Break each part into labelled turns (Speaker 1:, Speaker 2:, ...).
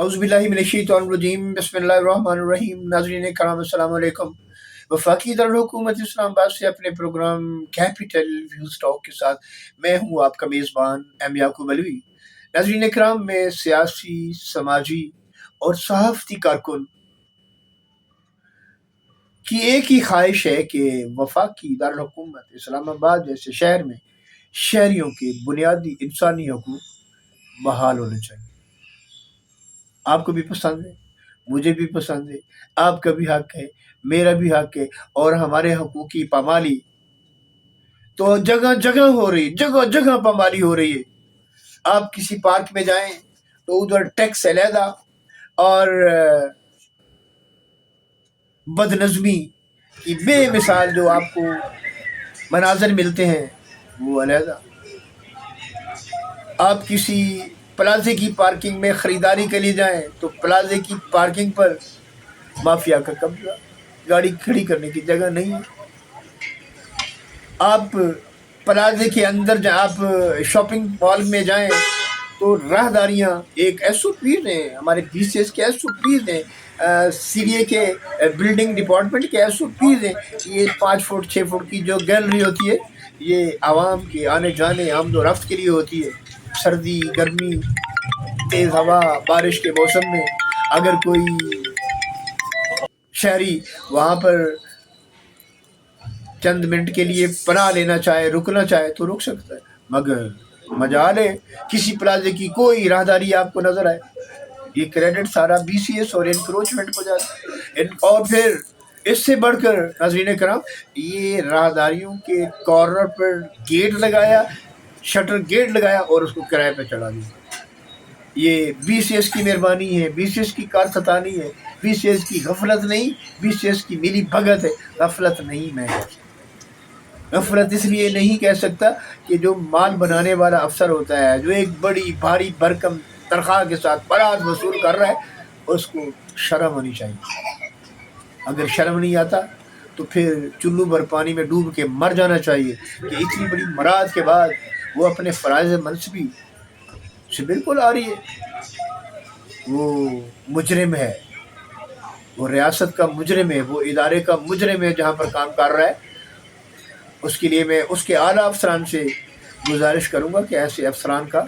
Speaker 1: औज़ुबिल्लाहि मिनश्शैतानिर्रजीम बिस्मिल्लाहिर्रहमानिर्रहीम। नाज़रीन कराम अस्सलाम वालेकुम। वफाकी दारुल हुकूमत इस्लामाबाद से अपने प्रोग्राम कैपिटल व्यूज़ टॉक के साथ मैं हूँ आपका मेज़बान एम याकूब अलवी। नाज़रीन कराम, मैं सियासी, समाजी और सहाफ़ती कारकुन की एक ही ख्वाहिश है कि वफाकी दारुल हुकूमत इस्लामाबाद जैसे शहर में शहरियों के बुनियादी इंसानी हकूक़ बहाल होने चाहिए। आपको भी पसंद है, मुझे भी पसंद है, आपका भी हक है, मेरा भी हक है, और हमारे हकूक़ की पामाली तो जगह जगह हो रही है, जगह जगह पामाली हो रही है। आप किसी पार्क में जाएं तो उधर टैक्स अलहदा और बदनज़मी की बेमिसाल जो आपको मनाज़र मिलते हैं वो अलहदा। आप किसी प्लाजे की पार्किंग में ख़रीदारी के लिए जाएं तो प्लाजे की पार्किंग पर माफिया का कब्जा, गाड़ी खड़ी करने की जगह नहीं है। आप प्लाजे के अंदर आप शॉपिंग मॉल में जाएं तो राहदारियां एक एसओपीज़ हैं, हमारे बीसीएस के एसओपीज़ हैं, सीडीए के बिल्डिंग डिपार्टमेंट के एसओपीज़ हैं। ये 5 फुट 6 फुट की जो गैलरी होती है ये आवाम के आने जाने आमद रफ्त के लिए होती है। सर्दी, गर्मी, तेज़ हवा, बारिश के मौसम में अगर कोई शहरी वहाँ पर चंद मिनट के लिए पनाह लेना चाहे, रुकना चाहे तो रुक सकता है, मगर मजाल है किसी प्लाजे की कोई राहदारी आपको नजर आए, ये क्रेडिट सारा बीसीएस और एनक्रोचमेंट को जाता है। और फिर इससे बढ़कर नाज़रीन कराम, ये राहदारियों के कॉर्नर पर गेट लगाया, शटर गेट लगाया और उसको किराए पे चढ़ा दिया। ये बीसीएस की मेहरबानी है, बीसीएस की कारखतानी है, बीसीएस की गफलत नहीं, बीसीएस की मिली भगत है। गफलत नहीं मैं कह सकता, गफलत इसलिए नहीं कह सकता कि जो माल बनाने वाला अफसर होता है, जो एक बड़ी भारी भरकम तनख्वाह के साथ बरात वसूल कर रहा है, उसको शर्म होनी चाहिए। अगर शर्म नहीं आता तो फिर चुल्लू भर पानी में डूब के मर जाना चाहिए कि इतनी बड़ी मराद के बाद वो अपने फ़राइज़ मनसबी से बिल्कुल आ रही है। वो मुजरिम है, वो रियासत का मुजरिम है, वो इदारे का मुजरिम है जहाँ पर काम कर रहा है। उसके लिए मैं उसके आला अफसरान से गुजारिश करूँगा कि ऐसे अफसरान का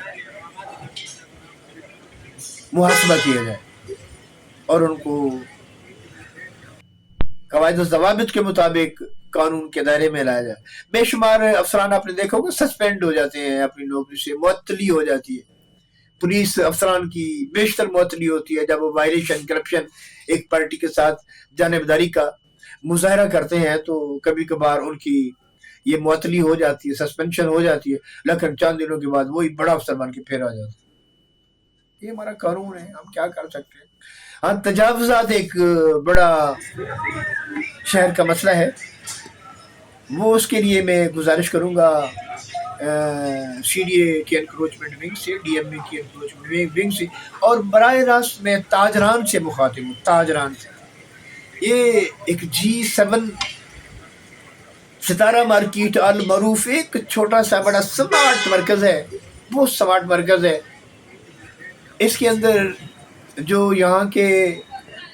Speaker 1: मुहासबा किया जाए और उनको कवायद ज़वाबित के मुताबिक कानून के दायरे में लाया जाए। बेशुमार अफसरान आपने देखा होगा सस्पेंड हो जाते हैं, अपनी नौकरी से मुअत्तली हो जाती है। पुलिस अफसरान की बेशतर मुअत्तली होती है जब वो वायलेशन, करप्शन, एक पार्टी के साथ जानिबदारी का मुजाहरा करते हैं तो कभी कभार उनकी ये मुअत्तली हो जाती है, सस्पेंशन हो जाती है, लेकिन चंद दिनों के बाद वही बड़ा अफसर बन के फिर आ जाता है। ये हमारा कानून है, हम क्या कर सकते हैं। हाँ, तजावुज़ात एक बड़ा शहर का मसला है, वो उसके लिए मैं गुजारिश करूँगा सीडीए की एनक्रोचमेंट विंग से, डीएमए की एनक्रोचमेंट विंग से, और बराह रास्त में ताजरान से मुखातिब हूँ। ताजरान से ये एक G7 सितारा मार्केट अल मरूफ एक छोटा सा बड़ा स्मार्ट मरकज़ है, बहुत स्मार्ट मरकज़ है। इसके अंदर जो यहाँ के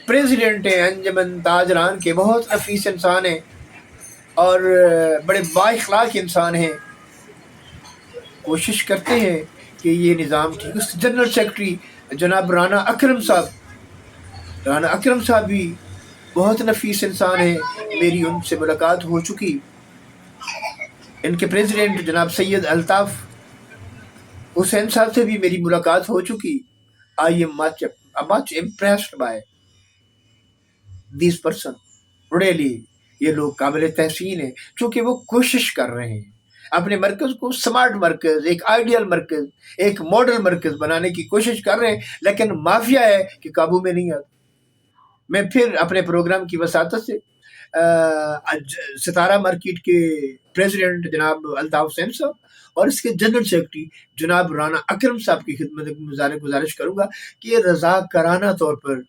Speaker 1: प्रेसिडेंट हैं अंजमन ताजरान के, बहुत नफीस इंसान हैं और बड़े बाइखलाक इंसान हैं। कोशिश करते हैं कि ये निज़ाम ठीक। उस जनरल सेक्रेटरी जनाब राना अकरम साहब भी बहुत नफीस इंसान हैं, मेरी उनसे मुलाकात हो चुकी। इनके प्रेसिडेंट जनाब सैयद अल्ताफ़ हुसैन साहब से भी मेरी मुलाकात हो चुकी। I am much impressed by this person really. ये लोग काबिल तहसीन है क्योंकि वो कोशिश कर रहे हैं अपने मरकज़ को स्मार्ट मरकज़, एक आइडियल मरकज़, एक मॉडल मरकज़ बनाने की कोशिश कर रहे हैं, लेकिन माफिया है कि काबू में नहीं आता। मैं फिर अपने प्रोग्राम की वसातत से सितारा मार्केट के प्रेसिडेंट जनाब अल्ताफ़ हुसैन साहब और इसके जनरल सेक्रेटरी जनाब राना अकरम साहब की खिदमत में गुजारिश करूँगा कि रज़ाकाराना तौर पर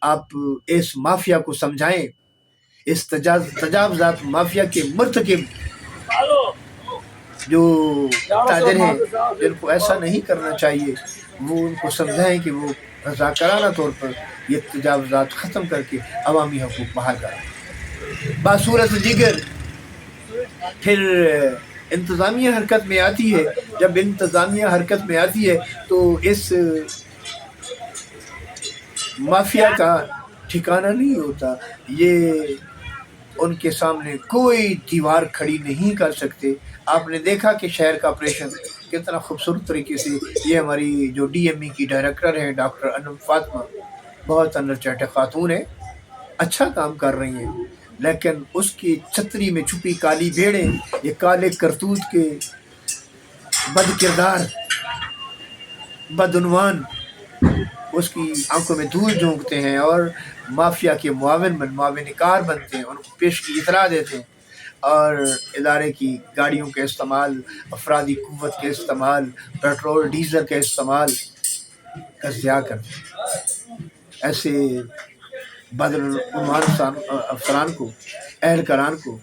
Speaker 1: आप इस माफिया को समझाएं, इस तजावुज़ात माफिया के मुर्तकिब जो ताजर हैं जिनको ऐसा नहीं करना चाहिए, वो उनको समझाएं कि वो रज़ाकाराना तौर पर ये तजावुज़ात ख़त्म करके अवामी हकूक़ बहाल करा। बासूरत दिगर फिर इंतज़ामिया हरकत में आती है। जब इंतज़ामिया हरकत में आती है तो इस माफिया का ठिकाना नहीं होता। ये उनके सामने कोई दीवार खड़ी नहीं कर सकते। आपने देखा कि शहर का ऑपरेशन कितना खूबसूरत तरीके से, ये हमारी जो DME की डायरेक्टर हैं डॉक्टर अनम फातिमा, बहुत अनरचट खातून है, अच्छा काम कर रही हैं, लेकिन उसकी छतरी में छुपी काली भेड़ें, ये काले करतूत के बद किरदार बदउनवान उसकी आंखों में धूल झोंकते हैं और माफिया के मुआविनकार बनते हैं, उनको पेश की इतला देते हैं और इदारे की गाड़ियों के इस्तेमाल, अफरादी कुव्वत के इस्तेमाल, पेट्रोल डीजल के इस्तेमाल का ज़िया करते हैं। ऐसे बदउनवान अफसरान को, एहलकारान को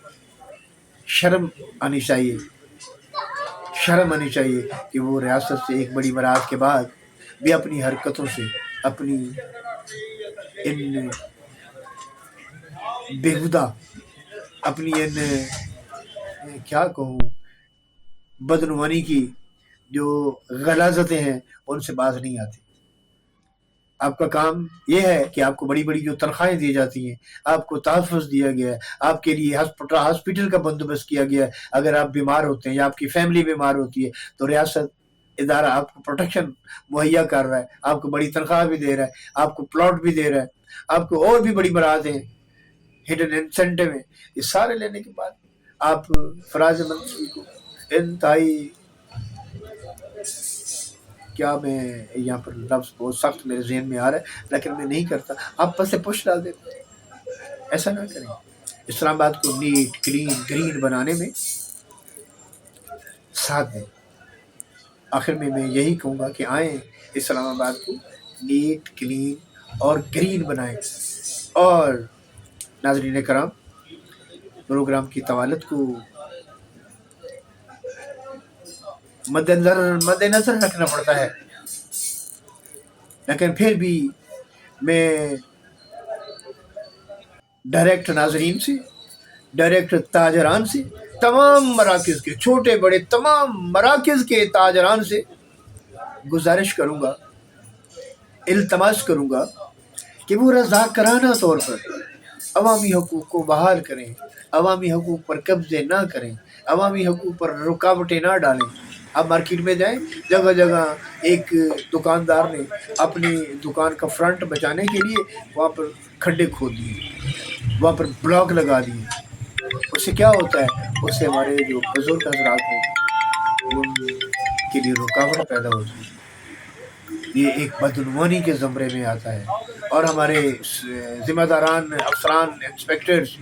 Speaker 1: शर्म आनी चाहिए कि वो रियासत से एक बड़ी बरात के बाद भी अपनी हरकतों से, अपनी इन बेहुदा, अपनी इन क्या कहूँ बदनुमानी की जो गलाजतें हैं उनसे बाज नहीं आती। आपका काम ये है कि आपको बड़ी बड़ी जो तनख्वाहें दी जाती हैं, आपको तहफ़्फ़ुज़ दिया गया है, आपके लिए हॉस्पिटल का बंदोबस्त किया गया है। अगर आप बीमार होते हैं या आपकी फैमिली बीमार होती है तो रियासत इदारा आपको प्रोटेक्शन मुहैया कर रहा है, आपको बड़ी तनख्वाह भी दे रहा है, आपको प्लॉट भी दे रहा है, आपको और भी बड़ी बरातें हिडन इंसेंटिव है। ये सारे लेने के बाद आप फराज मंसूरी को इंतहाई, क्या मैं यहाँ पर लफ्ज़ बहुत सख्त मेरे जहन में आ रहा है लेकिन मैं नहीं करता, आप पर से पुश डाल देते। ऐसा ना करें। इस्लामाबाद को नीट क्लीन ग्रीन बनाने में साथ दें। आखिर में मैं यही कहूँगा कि आएँ इस्लामाबाद को नीट क्लीन और ग्रीन बनाएं। और नाज़रीन कराम, प्रोग्राम की तवालत को मद्देनज़र रखना पड़ता है, लेकिन फिर भी मैं डायरेक्ट नाज़रीन से, डायरेक्ट ताजरान से, तमाम मराकिज़ के, छोटे बड़े तमाम मराकिज़ के ताजरान से गुजारिश करूँगा, इल्तमास करूँगा कि वो रज़ाकाराना तौर पर अवामी हकूक़ को बहाल करें, अवामी हकूक़ पर कब्ज़े ना करें, अवामी हकूक़ पर रुकावटें ना डालें। आप मार्केट में जाएं, जगह जगह एक दुकानदार ने अपनी दुकान का फ्रंट बचाने के लिए वहाँ पर खड्डे खोद दिए, वहाँ पर ब्लॉक लगा दिए। उससे क्या होता है? उससे हमारे जो बुजुर्ग हज़रात हैं उनके लिए रुकावट पैदा होती है। ये एक बदनुमानी के ज़मरे में आता है और हमारे ज़िम्मेदारान अफसरान इंस्पेक्टर्स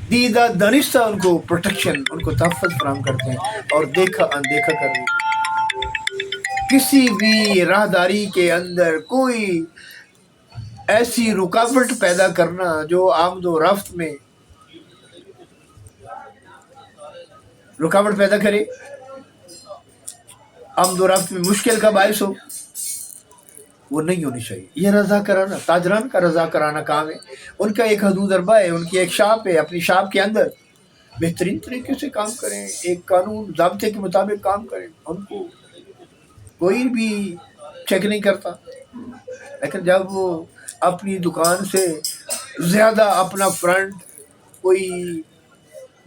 Speaker 1: दीदा दानिस्ता उनको प्रोटेक्शन, उनको तहफ़्फ़ुज़ फराहम करते हैं और देखा अनदेखा कर देते हैं। किसी भी राहदारी के अंदर कोई ऐसी रुकावट पैदा करना जो आमदो रफ्त में रुकावट पैदा करे, आमदो रफ्त में मुश्किल का बायस हो, वो नहीं होनी चाहिए। ये रज़ाकाराना, ताजरान का रज़ाकाराना काम है। उनका एक हदूद अरबा है, उनकी एक शाप है। अपनी शाप के अंदर बेहतरीन तरीके से काम करें, एक कानून ज़ाब्ते के मुताबिक काम करें, उनको कोई भी चेक नहीं करता। लेकिन जब वो अपनी दुकान से ज़्यादा अपना फ्रंट कोई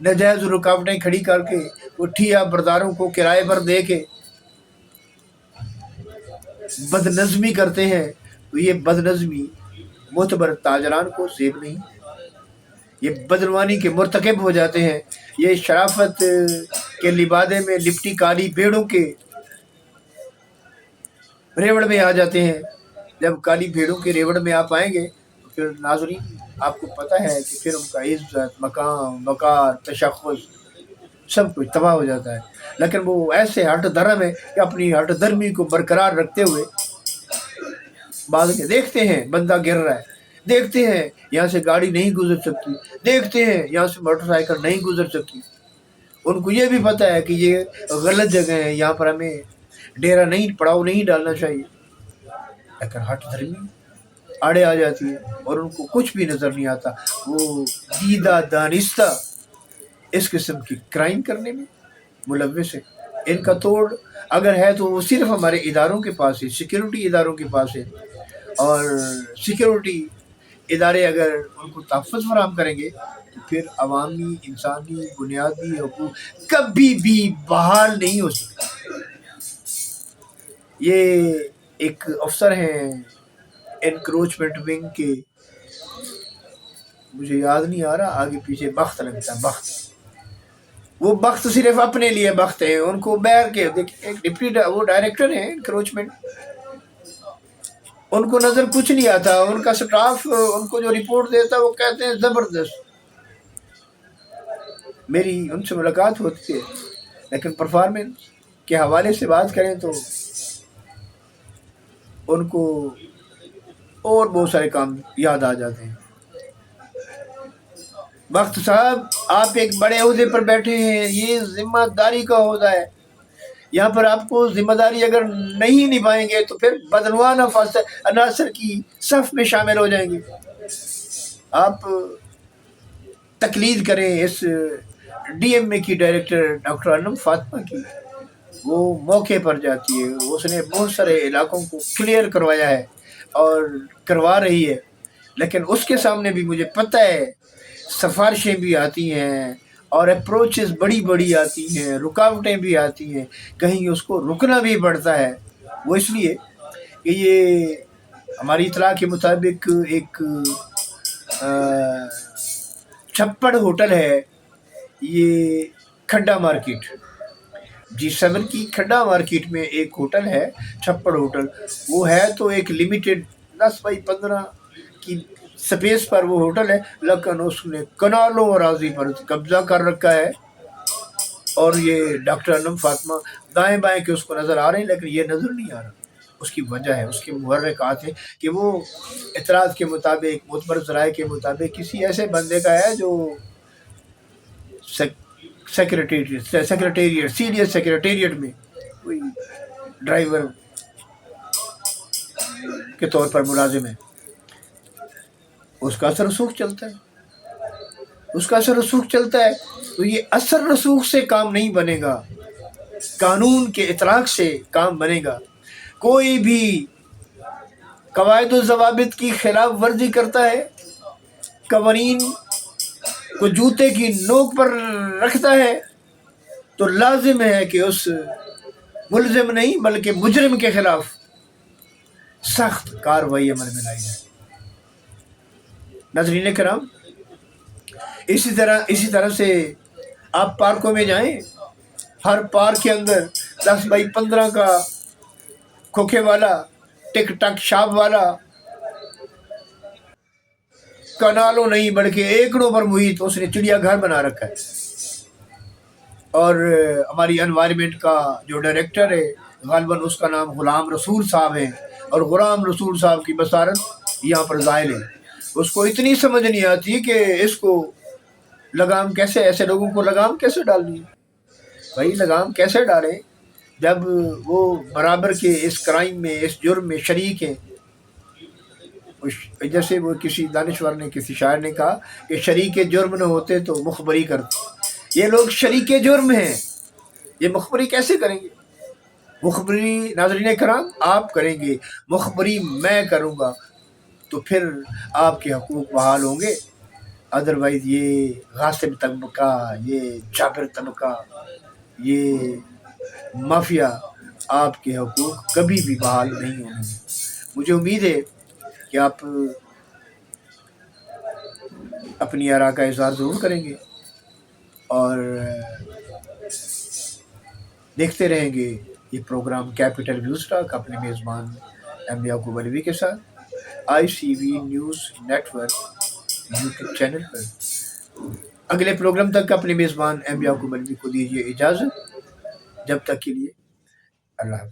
Speaker 1: नाजायज़ रुकावटें खड़ी करके वो ठिया बरदारों को किराए पर दे के बदनज़मी करते हैं, तो ये बदनज़मी मोतबर ताजरान को ज़ेब नहीं, ये बदनवानी के मुर्तकब हो जाते हैं। ये शराफत के लिबादे में लिपटी काली भेड़ों के रेवड़ में आ जाते हैं। जब काली भेड़ों के रेवड़ में आप आएंगे तो फिर नाज़रीन आपको पता है कि फिर उनका इज़्ज़त, मकाम, वक़ार, तशख़्ख़ुस सब कुछ तबाह हो जाता है। लेकिन वो ऐसे हट धर्म है कि अपनी हट धर्मी को बरकरार रखते हुए बाद में देखते हैं बंदा गिर रहा है, देखते हैं यहाँ से गाड़ी नहीं गुजर सकती, देखते हैं यहाँ से मोटरसाइकिल नहीं गुजर सकती। उनको ये भी पता है कि ये गलत जगह है, यहाँ पर हमें डेरा नहीं, पड़ाव नहीं डालना चाहिए। لیکن ہٹ دھرمی آڑے آ جاتی ہے اور ان کو کچھ بھی نظر نہیں آتا. وہ دیدہ دانستہ اس قسم کی کرائم کرنے میں ملوث ہے. ان کا توڑ اگر ہے تو وہ صرف ہمارے اداروں کے پاس ہے، سیکیورٹی اداروں کے پاس ہے. اور سیکیورٹی ادارے اگر ان کو تحفظ فراہم کریں گے تو پھر عوامی انسانی بنیادی حقوق کبھی بھی بحال نہیں ہو سکتا. یہ ایک افسر ہیں انکروچمنٹ ونگ کے، مجھے یاد نہیں آ رہا، آگے پیچھے بخت لگتا ہے، بخت. وہ بخت صرف اپنے لیے بخت ہے. ان کو بیر کے دیکھیں، ایک ڈپٹی وہ ڈائریکٹر ہیں انکروچمنٹ، ان کو نظر کچھ نہیں آتا. ان کا سٹاف ان کو جو رپورٹ دیتا وہ کہتے ہیں زبردست. میری ان سے ملاقات ہوتی ہے لیکن پرفارمنس کے حوالے سے بات کریں تو ان کو اور بہت سارے کام یاد آ جاتے ہیں. بخت صاحب آپ ایک بڑے عہدے پر بیٹھے ہیں، یہ ذمہ داری کا عہدہ ہے. یہاں پر آپ کو ذمہ داری اگر نہیں نبھائیں گے تو پھر بدعنوان عناصر کی صف میں شامل ہو جائیں گے. آپ تقلید کریں اس ڈی ایم اے کی ڈائریکٹر ڈاکٹر انم فاطمہ کی. وہ موقع پر جاتی ہے، اس نے بہت سارے علاقوں کو کلیئر کروایا ہے اور کروا رہی ہے. لیکن اس کے سامنے بھی مجھے پتہ ہے سفارشیں بھی آتی ہیں اور اپروچز بڑی بڑی آتی ہیں، رکاوٹیں بھی آتی ہیں، کہیں اس کو رکنا بھی پڑتا ہے. وہ اس لیے کہ یہ ہماری اطلاع کے مطابق ایک چھپڑ ہوٹل ہے، یہ کھڈا مارکیٹ، G7 کی کھڈا مارکیٹ میں ایک ہوٹل ہے چھپڑ ہوٹل. وہ ہے تو ایک لمیٹڈ 10x15 کی سپیس پر وہ ہوٹل ہے، لیکن اس نے کنالوں اراضی پر قبضہ کر رکھا ہے. اور یہ ڈاکٹر انم فاطمہ دائیں بائیں کہ اس کو نظر آ رہے ہیں لیکن یہ نظر نہیں آ رہا. اس کی وجہ ہے، اس کے محرکات ہیں کہ وہ اطلاعات کے مطابق، معتبر ذرائع کے مطابق کسی ایسے بندے کا ہے جو سیکرٹیریٹ سیریس سیکرٹیریٹ میں کوئی ڈرائیور کے طور پر ملازم ہے. اس کا اثر رسوخ چلتا ہے، اس کا اثر رسوخ چلتا ہے. تو یہ اثر رسوخ سے کام نہیں بنے گا، قانون کے اطلاق سے کام بنے گا. کوئی بھی قواعد و ضوابط کی خلاف ورزی کرتا ہے، قوانین کو جوتے کی نوک پر رکھتا ہے، تو لازم ہے کہ اس ملزم نہیں بلکہ مجرم کے خلاف سخت کارروائی عمل میں لائی جائے. ناظرین کرام، اسی طرح سے آپ پارکوں میں جائیں، ہر پارک کے اندر 10x15 کا کھوکھے والا، ٹک ٹک شاپ والا، کنالوں نہیں بلکہ ایکڑوں پر محیط اس نے چڑیا گھر بنا رکھا ہے. اور ہماری انوائرمنٹ کا جو ڈائریکٹر ہے غالباً اس کا نام غلام رسول صاحب ہے، اور غلام رسول صاحب کی بصارت یہاں پر ظاہر ہے. اس کو اتنی سمجھ نہیں آتی کہ اس کو لگام کیسے، ایسے لوگوں کو لگام کیسے ڈالنی ہے. بھائی لگام کیسے ڈالیں جب وہ برابر کے اس کرائم میں، اس جرم میں شریک ہیں. جیسے وہ کسی دانشور نے، کسی شاعر نے کہا کہ شریک جرم نہ ہوتے تو مخبری کرتے. یہ لوگ شریک جرم ہیں، یہ مخبری کیسے کریں گے؟ مخبری ناظرین کرام آپ کریں گے، مخبری میں کروں گا تو پھر آپ کے حقوق بحال ہوں گے. ادروائز یہ غاصب طبقہ، یہ جابر طبقہ، یہ مافیا آپ کے حقوق کبھی بھی بحال نہیں ہوں گے. مجھے امید ہے کہ آپ اپنی آراء کا اظہار ضرور کریں گے اور دیکھتے رہیں گے یہ پروگرام کیپٹل ویوز ٹاک اپنے میزبان ایم یعقوب علوی کے ساتھ ICV news network YouTube channel پر. اگلے پروگرام تک اپنے میزبان ایم یعقوب علوی کو دیجیے اجازت. جب تک کے لیے اللہ حافظ.